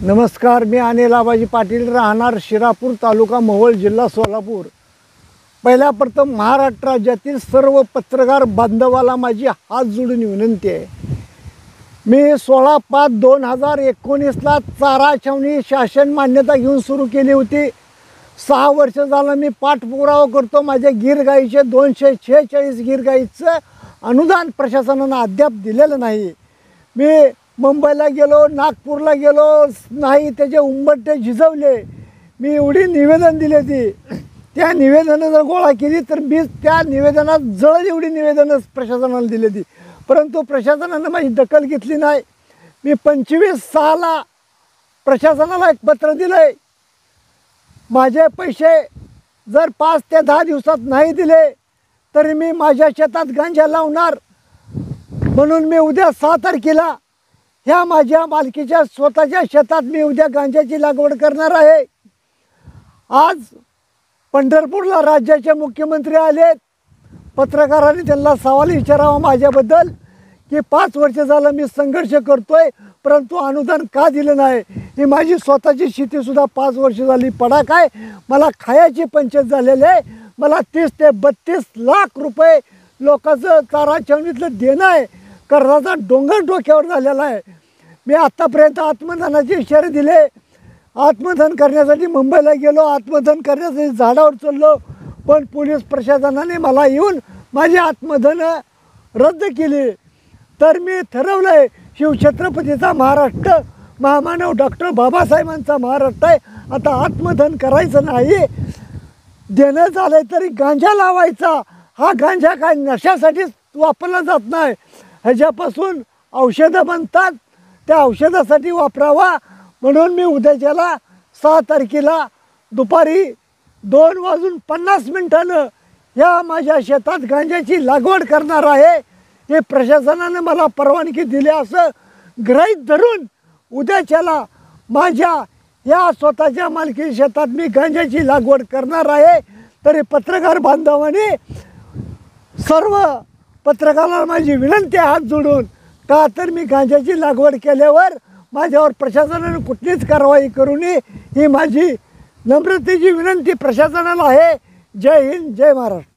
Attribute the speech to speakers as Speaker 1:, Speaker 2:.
Speaker 1: नमस्कार, मी अनिल आबाजी पाटील, राहणार शिरापूर, तालुका मोहोळ, जिल्हा सोलापूर। पहिल्या प्रथम महाराष्ट्र राज्यातील सर्व पत्रकार बांधवाला माझी हात जोडून विनंती आहे। मी 16/5/2019ला चारा छावणी शासन मान्यता घेऊन सुरू केली होती। 6 वर्ष झालं मी पाठपुरावा करतो। माझ्या गीर गाईचे 246 गीर गाईचं अनुदान प्रशासनानं अद्याप दिलेलं नाही। मी मुंबईला गेलो, नागपूरला गेलो, नाही त्याचे उंबरठे झिजवले। मी एवढी निवेदन दिली ती, त्या निवेदनं जर गोळा केली तर मी त्या निवेदनात जळ एवढी निवेदनं प्रशासनाला दिली ती, परंतु प्रशासनानं माझी दखल घेतली नाही। मी 25/6ला प्रशासनाला एक पत्र दिलंय, माझे पैसे जर 5 ते 10 दिवसात नाही दिले तरी मी माझ्या शेतात गांजा लावणार। म्हणून मी उद्या 6 तारखेला ह्या माझ्या मालकीच्या स्वतःच्या शेतात मी उद्या गांजाची लागवड करणार आहे। आज पंढरपूरला राज्याचे मुख्यमंत्री आलेत। पत्रकारांनी त्यांना सवाल विचारावा माझ्याबद्दल की 5 वर्ष झालं मी संघर्ष करतोय, परंतु अनुदान का दिलं नाही। ही माझी स्वतःची शेतीसुद्धा 5 वर्ष झाली पडाक आहे। मला खायाची पंचायत झालेली आहे। मला 30 ते 32 लाख रुपये लोकांचं चारा छावणीतलं देणं आहे। कर्जाचा डोंगर डोक्यावर झालेला आहे। मी आत्तापर्यंत आत्मदानाचे इशारे दिले। आत्मदान करण्यासाठी मुंबईला गेलो, आत्मदान करण्यासाठी झाडावर चढलो, पण पोलीस प्रशासनाने मला येऊन माझी आत्मदान रद्द केली। तर मी ठरवलं आहे, शिवछत्रपतीचा महाराष्ट्र, महामानव डॉक्टर बाबासाहेबांचा महाराष्ट्र आहे। आता आत्मदान करायचं नाही, देणं झालं तरी गांजा लावायचा। हा गांजा काय नशासाठीच वापरला जात नाही, ह्याच्यापासून औषधं बनतात, त्या औषधासाठी वापरावा। म्हणून मी उद्याच्याला 6 तारखेला दुपारी 2:50 ह्या माझ्या शेतात गांजाची लागवड करणार आहे। हे प्रशासनाने मला परवानगी दिली असं गृहीत धरून उद्याच्याला माझ्या या स्वतःच्या मालकी शेतात मी गांजाची लागवड करणार आहे। तरी पत्रकार बांधवांनी, सर्व पत्रकारांना माझी विनंती आहे हात जोडून, का तर मी गांजाची लागवड केल्यावर माझ्यावर प्रशासनाने कुठलीच कारवाई करू नये, ही माझी नम्रतेची विनंती प्रशासनाला आहे। जय हिंद, जय महाराष्ट्र।